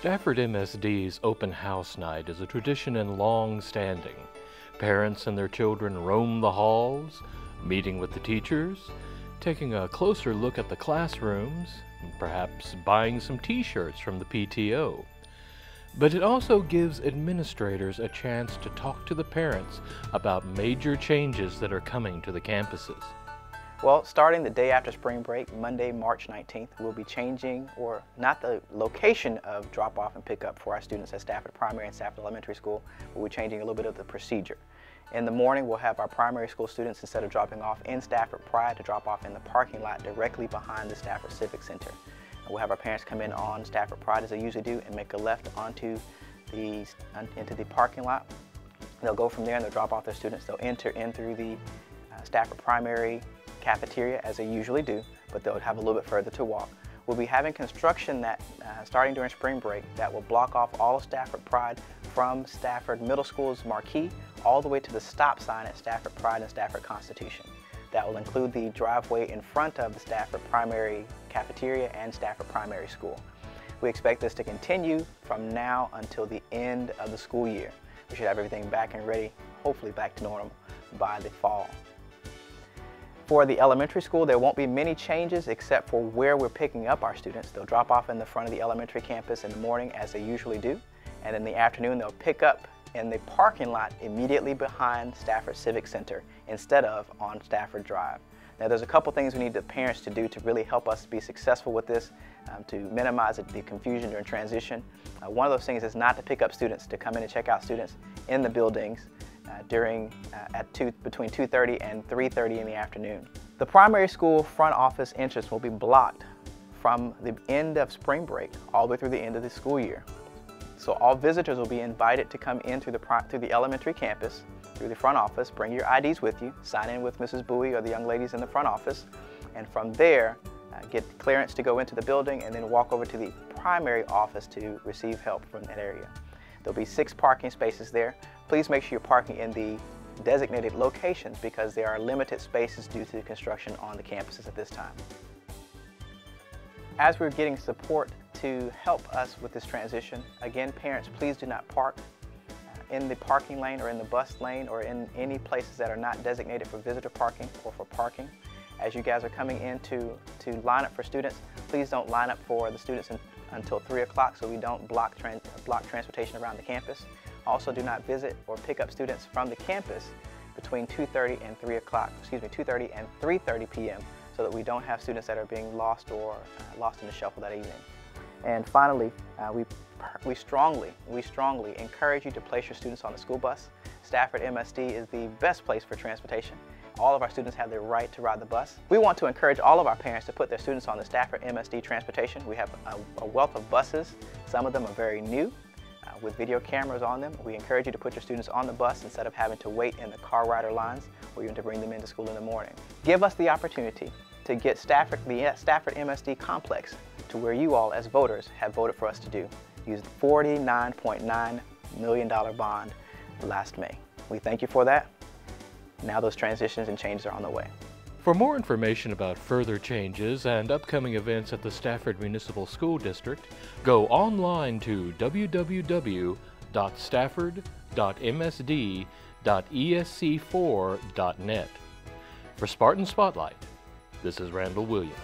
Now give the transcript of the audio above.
Stafford MSD's open house night is a tradition and long-standing. Parents and their children roam the halls, meeting with the teachers, taking a closer look at the classrooms, and perhaps buying some t-shirts from the PTO. But it also gives administrators a chance to talk to the parents about major changes that are coming to the campuses. Well, starting the day after spring break, Monday, March 19th, we'll be changing, or not the location of drop-off and pickup for our students at Stafford Primary and Stafford Elementary School, but we're changing a little bit of the procedure. In the morning, we'll have our primary school students, instead of dropping off in Stafford Pride, to drop off in the parking lot directly behind the Stafford Civic Center. And we'll have our parents come in on Stafford Pride, as they usually do, and make a left into the parking lot. They'll go from there and they'll drop off their students. They'll enter in through the Stafford Primary cafeteria, as they usually do, but they'll have a little bit further to walk. We'll be having construction that starting during spring break that will block off all of Stafford Pride from Stafford Middle School's marquee all the way to the stop sign at Stafford Pride and Stafford Constitution. That will include the driveway in front of the Stafford Primary cafeteria and Stafford Primary School. We expect this to continue from now until the end of the school year. We should have everything back and ready, hopefully back to normal, by the fall. For the elementary school, there won't be many changes except for where we're picking up our students. They'll drop off in the front of the elementary campus in the morning, as they usually do, and in the afternoon they'll pick up in the parking lot immediately behind Stafford Civic Center instead of on Stafford Drive. Now, there's a couple things we need the parents to do to really help us be successful with this, to minimize the confusion during transition. One of those things is not to pick up students, to come in and check out students in the buildings between 2:30 and 3:30 in the afternoon. The primary school front office entrance will be blocked from the end of spring break all the way through the end of the school year. So all visitors will be invited to come in through the elementary campus, through the front office. Bring your IDs with you, sign in with Mrs. Bowie or the young ladies in the front office, and from there get clearance to go into the building and then walk over to the primary office to receive help from that area. There'll be 6 parking spaces there. Please make sure you're parking in the designated locations because there are limited spaces due to the construction on the campuses at this time. As we're getting support to help us with this transition, again, parents, please do not park in the parking lane or in the bus lane or in any places that are not designated for visitor parking or for parking. As you guys are coming in to line up for students, please don't line up for the students until 3 o'clock so we don't block transportation around the campus. Also, do not visit or pick up students from the campus between 2:30 and 2:30 and 3:30 p.m. so that we don't have students that are being lost or lost in the shuffle that evening. And finally, we strongly encourage you to place your students on the school bus. Stafford MSD is the best place for transportation. All of our students have the right to ride the bus. We want to encourage all of our parents to put their students on the Stafford MSD transportation. We have a wealth of buses. Some of them are very new with video cameras on them. We encourage you to put your students on the bus instead of having to wait in the car rider lines or even to bring them into school in the morning. Give us the opportunity to get the Stafford MSD complex to where you all as voters have voted for us to do. Use the $49.9 million bond last May. We thank you for that. Now those transitions and changes are on the way. For more information about further changes and upcoming events at the Stafford Municipal School District, go online to www.stafford.msd.esc4.net. For Spartan Spotlight, this is Randall Williams.